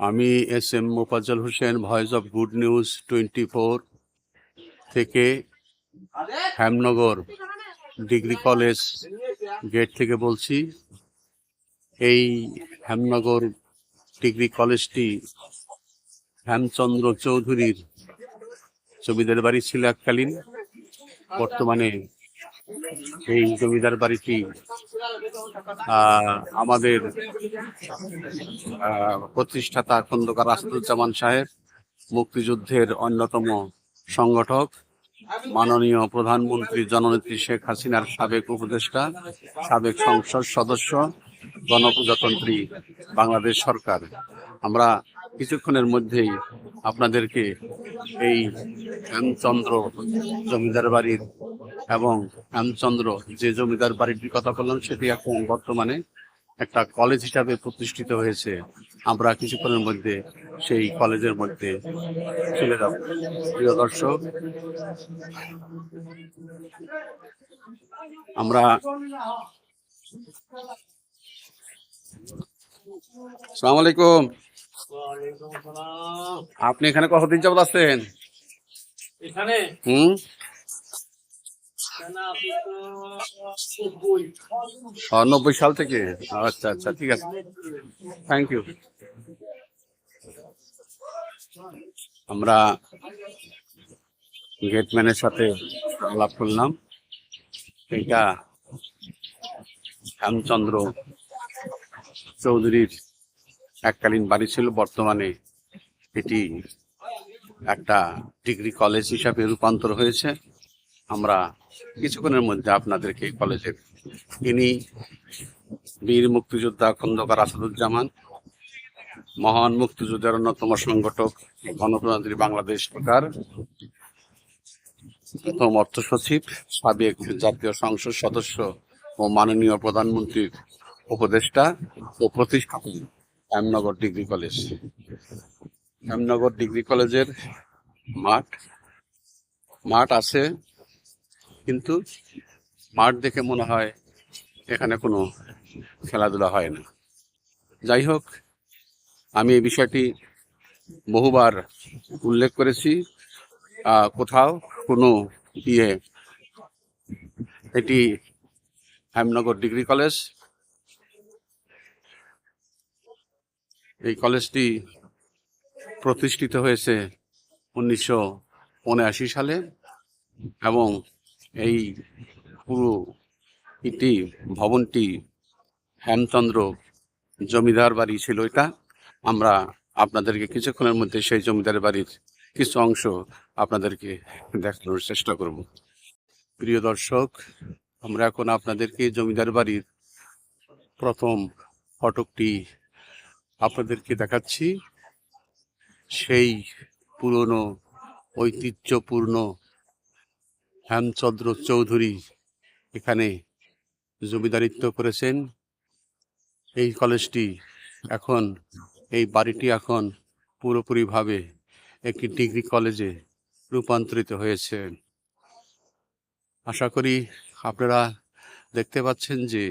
আমি S M Mofazzal Hossain, voice of good news 24 থেকে Hemnagar degree college gate থেকে বলছি। এই হেমনগর ডিগ্রি কলেজটি হেমচন্দ্র চৌধুরীর জমিদার বাড়ি ছিল এককালীন। বর্তমানে এই জমিদার বাড়িটি আমাদের প্রতিষ্ঠাতা খন্দকার আসাদুজ্জামান সাহেব, মুক্তিযুদ্ধের অন্যতম সংগঠক, মাননীয় প্রধানমন্ত্রী জননেত্রী শেখ হাসিনার সাবেক উপদেষ্টা, সাবেক সংসদ সদস্য, গণপ্রজাতন্ত্রী বাংলাদেশ সরকার। আমরা কিছুক্ষণের মধ্যেই আপনাদেরকে এই হেমচন্দ্র জমিদার বাড়ির এবং হেমচন্দ্র যে জমিদার বাড়িটির কথা বললাম সেটি এখন বর্তমানে একটা কলেজ হিসাবে প্রতিষ্ঠিত হয়েছে। আমরা কিছুক্ষণের মধ্যে সেই কলেজের মধ্যে চলে যাব। প্রিয় দর্শক, আমরা আসসালামু আলাইকুম। আপনি এখানে কতদিন যাবত আছেন? এখানে 90 সাল থেকে। আচ্ছা আচ্ছা, ঠিক আছে, থ্যাংক ইউ। আমরা গেটম্যানের সাথে আলাপ করলাম। এটা হেমচন্দ্র চৌধুরীর এককালীন বাড়ি ছিল, বর্তমানে এটি একটা ডিগ্রি কলেজ হিসাবে রূপান্তর হয়েছে। আমরা কিছুক্ষণের মধ্যে আপনাদেরকে কলেজের ইনি বীর মুক্তিযোদ্ধা খন্দকার আসাদুজ্জামান, মহান মুক্তিযুদ্ধের অন্যতম সংগঠক, গণপ্রজাতন্ত্রী বাংলাদেশ সরকার, প্রথম অর্থ সচিব, সাবেক জাতীয় সংসদ সদস্য ও মাননীয় প্রধানমন্ত্রীর উপদেষ্টা ও প্রতিষ্ঠাতা Hemnagar degree college. Hemnagar degree কলেজের মাঠ আছে, কিন্তু মাঠ দেখে মনে হয় এখানে কোনো খেলাধুলা হয় না। যাই হোক, আমি এই বিষয়টি বহুবার উল্লেখ করেছি। কোথাও কোনো এটি হেমনগর ডিগ্রি কলেজ। এই কলেজটি প্রতিষ্ঠিত হয়েছে 1979 সালে এবং এই পুরো ভবনটি হেমচন্দ্র জমিদার বাড়ি ছিল। এটা আমরা আপনাদেরকে কিছুক্ষণের মধ্যে সেই জমিদার বাড়ির কিছু অংশ আপনাদেরকে দেখানোর চেষ্টা করব। প্রিয় দর্শক, আমরা এখন আপনাদেরকে জমিদার বাড়ির প্রথম ফটকটি আপনাদেরকে দেখাচ্ছি। সেই পুরনো ঐতিহ্যপূর্ণ হেমচন্দ্র চৌধুরী এখানে জমিদারিত্ব করেছেন। এই কলেজটি এখন, এই বাড়িটি এখন পুরোপুরিভাবে একটি ডিগ্রি কলেজে রূপান্তরিত হয়েছে। আশা করি আপনারা দেখতে পাচ্ছেন যে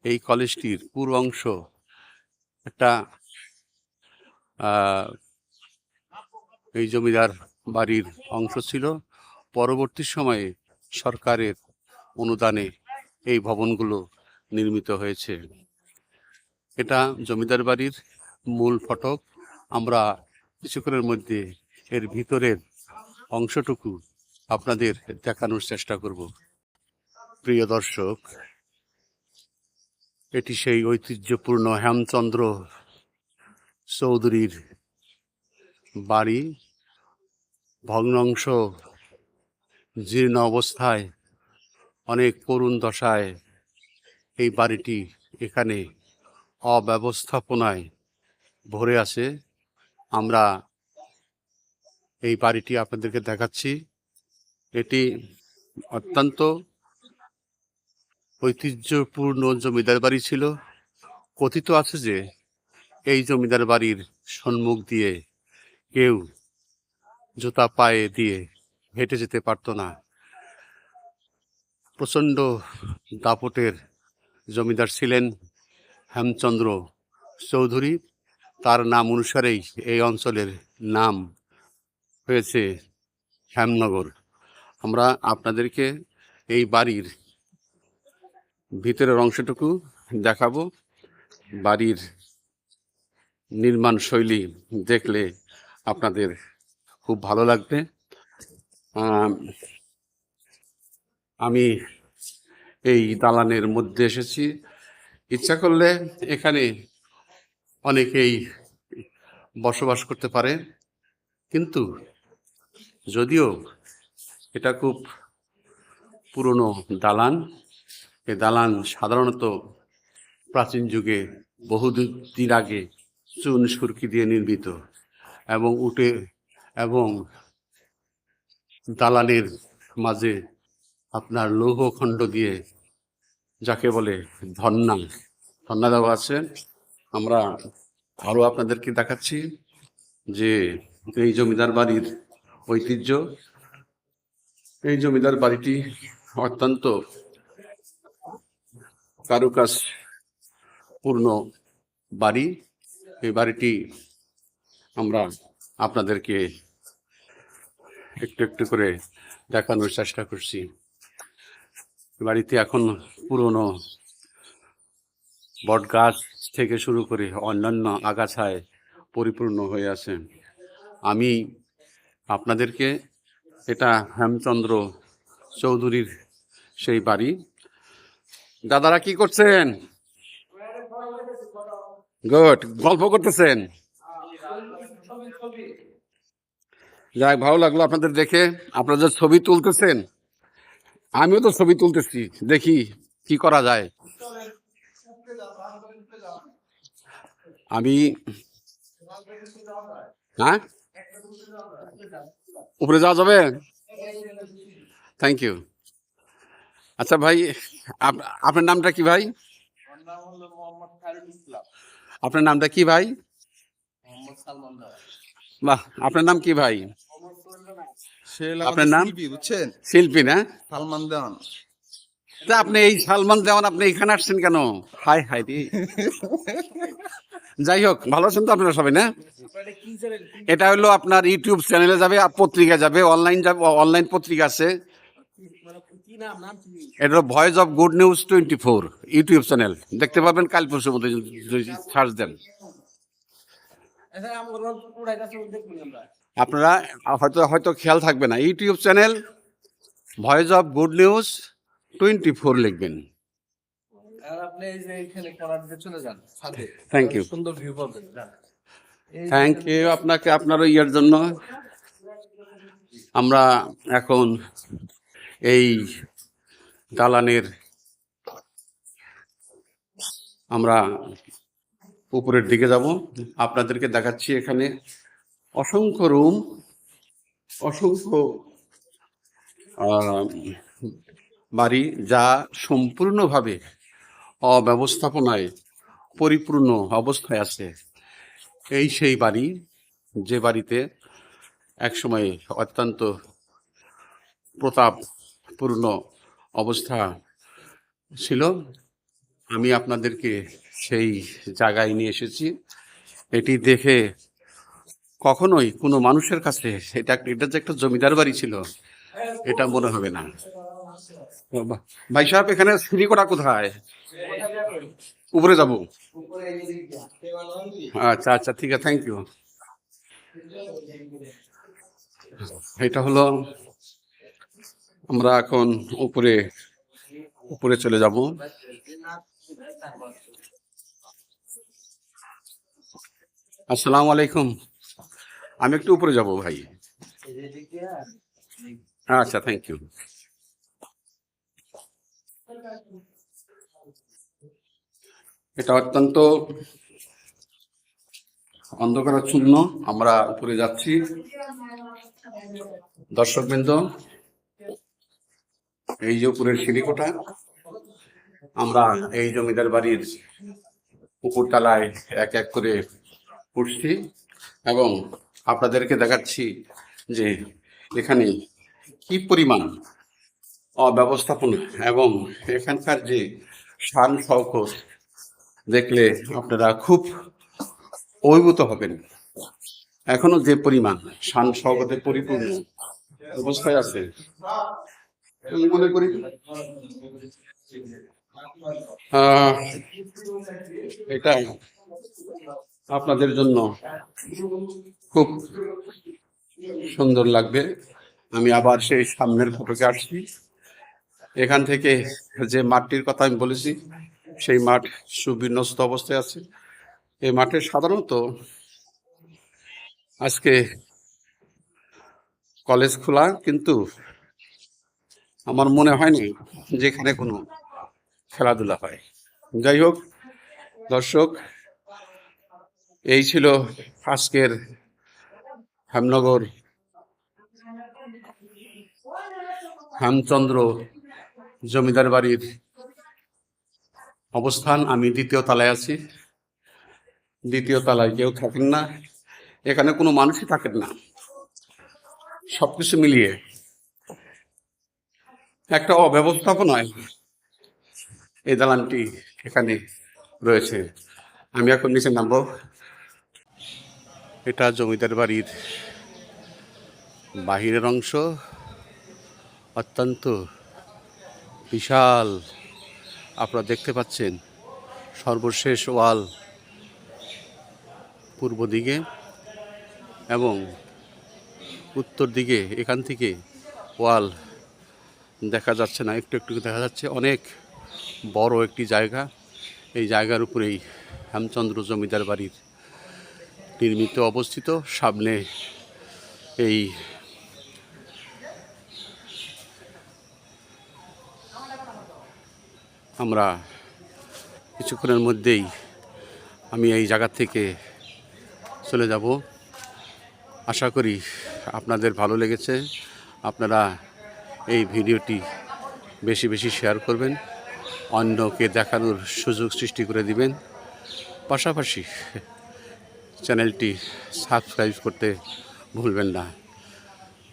এই কলেজটির পুরো অংশ একটা এই জমিদার বাড়ির অংশ ছিল। পরবর্তী সময়ে সরকারের অনুদানে এই ভবনগুলো নির্মিত হয়েছে। এটা জমিদার বাড়ির মূল ফটক। আমরা কিছুক্ষণের মধ্যে এর ভিতরের অংশটুকু আপনাদের দেখানোর চেষ্টা করব। প্রিয় দর্শক, এটি সেই ঐতিহ্যপূর্ণ হেমচন্দ্র চৌধুরীর বাড়ি। ভগ্নাংশ, জীর্ণ অবস্থায়, অনেক করুণ দশায় এই বাড়িটি এখানে অব্যবস্থাপনায় ভরে আছে। আমরা এই বাড়িটি আপনাদেরকে দেখাচ্ছি। এটি অত্যন্ত ঐতিহ্যপূর্ণ জমিদার বাড়ি ছিল। কথিত আছে যে এই জমিদার বাড়ির সম্মুখ দিয়ে কেউ জুতা পায়ে দিয়ে হেঁটে যেতে পারত না। প্রচণ্ড দাপটের জমিদার ছিলেন হেমচন্দ্র চৌধুরী। তার নাম অনুসারেই এই অঞ্চলের নাম হয়েছে শ্যামনগর। আমরা আপনাদেরকে এই বাড়ির ভিতরের অংশটুকু দেখাবো। বাড়ির নির্মাণ শৈলী দেখলে আপনাদের খুব ভালো লাগবে। আমি এই দালানের মধ্যে এসেছি। ইচ্ছা করলে এখানে অনেকেই বসবাস করতে পারে, কিন্তু যদিও এটা খুব পুরনো দালান, এই দালান সাধারণত প্রাচীন যুগে বহুদিন আগে চুন সুরকি দিয়ে নির্মিত এবং এবং দালানের মাঝে আপনার লৌহ খণ্ড দিয়ে, যাকে বলে ধন্না দেওয়া আছে। আমরা আরও আপনাদেরকে দেখাচ্ছি যে এই জমিদার বাড়ির ঐতিহ্য। এই জমিদার বাড়িটি অত্যন্ত কারুকাজ পূর্ণ বাড়ি। এই বাড়িটি আমরা আপনাদেরকে একটু একটু করে দেখানোর চেষ্টা করছি। বাড়িতে এখন পুরনো বট গাছ থেকে শুরু করে অন্যান্য আগাছায় পরিপূর্ণ হয়ে আছে। আমি আপনাদেরকে, এটা হেমচন্দ্র চৌধুরীর সেই বাড়ি। দাদারা কি করছেন? গুড, গল্প করতেছেন। যাক, ভালো লাগলো আপনাদের দেখে। আপনারা যে ছবি তুলতেছেন, আমিও তো ছবি তুলতেছি, দেখি কি করা যায়। আমি হ্যাঁ, উপরে যাওয়া যাবে? Thank you. আচ্ছা ভাই, আপনার নামটা কি ভাই? আপনার নামটা কি ভাই? বাহ, আপনার নাম কি ভাই? আপনার নাম? বুঝছেন, শিল্পী না? সালমান দেওয়ান। তা আপনি এই সালমান দেওয়ান, আপনি এখানে আসছেন কেন? হাই হাই রে। যাই হোক, ভালো আছেন তো আপনারা সবাই? না, এটা হলো আপনার ইউটিউব চ্যানেলে যাবে, পত্রিকা যাবে, অনলাইন পত্রিকা আছে। এটা হলো voice of good news 24 YouTube channel. দেখতে পাবেন কাল পরশুর মধ্যে যদি সার্চ দেন। আপনারা হয়তো খেয়াল থাকবে না, YouTube channel voice of good news 24 লিখবেন। থ্যাংক ইউ, থ্যাংক ইউ আপনাকে, আপনার ইয়ের জন্য। আমরা এখন এই দালানের আমরা উপরের দিকে যাব। আপনাদেরকে দেখাচ্ছি এখানে অসংখ্য রুম, অসংখ্য বাড়ি, যা সম্পূর্ণভাবে অব্যবস্থাপনায় পরিপূর্ণ অবস্থায় আছে। এই সেই বাড়ি, যে বাড়িতে একসময় অত্যন্ত প্রতাপপূর্ণ অবস্থা ছিল। আমি আপনাদেরকে সেই জায়গায় নিয়ে এসেছি। এটি দেখে কখনোই কোনো মানুষের কাছে এটা যে একটা জমিদার বাড়ি ছিল এটা মনে হবে না। ভাই সাহেব, এখানে সিঁড়ি করা কোথায়? উপরে যাব? আচ্ছা আচ্ছা, ঠিক আছে, থ্যাংক ইউ। এটা হলো, আমরা এখন উপরে চলে যাব। আসসালামু আলাইকুম। আমি একটু উপরে যাব ভাই। আচ্ছা, থ্যাংক ইউ। এটা অত্যন্ত অন্ধকারাচ্ছন্ন। আমরা উপরে যাচ্ছি। দর্শকবৃন্দ, এই যে উপরের সিঁড়িকোঠা, আমরা এই জমিদার বাড়ির উপরতলায় এক এক করে উঠছি এবং আপনাদেরকে দেখাচ্ছি যে এখানে কি পরিমাণ অব্যবস্থাপনা এবং এখানকার যে শান শৌকত দেখলে আপনারা খুব অভিভূত হবেন। এখনো যে পরিমাণ শান শওকতে পরিপূর্ণ অবস্থায় আছে, আমি মনে করি আহ, এটা আপনাদের জন্য খুব সুন্দর লাগবে। আমি আবার সেই সামনের ফটোকে আসছি। এখান থেকে যে মাঠটির কথা আমি বলেছি, সেই মাঠ সুবিন্যস্ত অবস্থায় আছে। এই মাঠে সাধারণত আজকে কলেজ খোলা, কিন্তু আমার মনে হয়নি যেখানে কোনো খেলাধুলা হয়। যাই হোক দর্শক, এই ছিল আজকের হেমনগর হেমচন্দ্র জমিদার বাড়ির অবস্থান। আমি দ্বিতীয় তলায় আছি। দ্বিতীয় তলায় কেউ থাকেন না, এখানে কোনো মানুষই থাকেন না। সবকিছু মিলিয়ে একটা অব্যবস্থাপনায় এই দালানটি এখানে রয়েছে। আমি এখন নিচে নামবো। এটা জমিদার বাড়ির বাহিরের অংশ, অত্যন্ত বিশাল। আপনারা দেখতে পাচ্ছেন সর্বশেষ ওয়াল পূর্ব দিকে এবং উত্তর দিকে। এখান থেকে ওয়াল দেখা যাচ্ছে না, একটু একটু দেখা যাচ্ছে। অনেক বড় একটি জায়গা। এই জায়গার উপরেই হেমচন্দ্র জমিদার বাড়ির নির্মিত অবস্থিত। সামনে এই আমরা কিছুক্ষণের মধ্যেই আমি এই জায়গা থেকে চলে যাব। আশা করি আপনাদের ভালো লেগেছে। আপনারা এই ভিডিওটি বেশি বেশি শেয়ার করবেন, অন্যকে দেখানোর সুযোগ সৃষ্টি করে দিবেন। পাশাপাশি চ্যানেলটি সাবস্ক্রাইব করতে ভুলবেন না।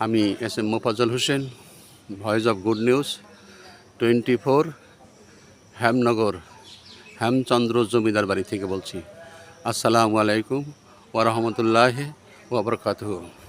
আমি S M Mofazzal Hossain, voice of good news 24 Hemnagar Hemchandra জমিদার বাড়ি থেকে বলছি। আসসালামু আলাইকুম ওয়া রাহমাতুল্লাহি ওয়া বারাকাতুহু।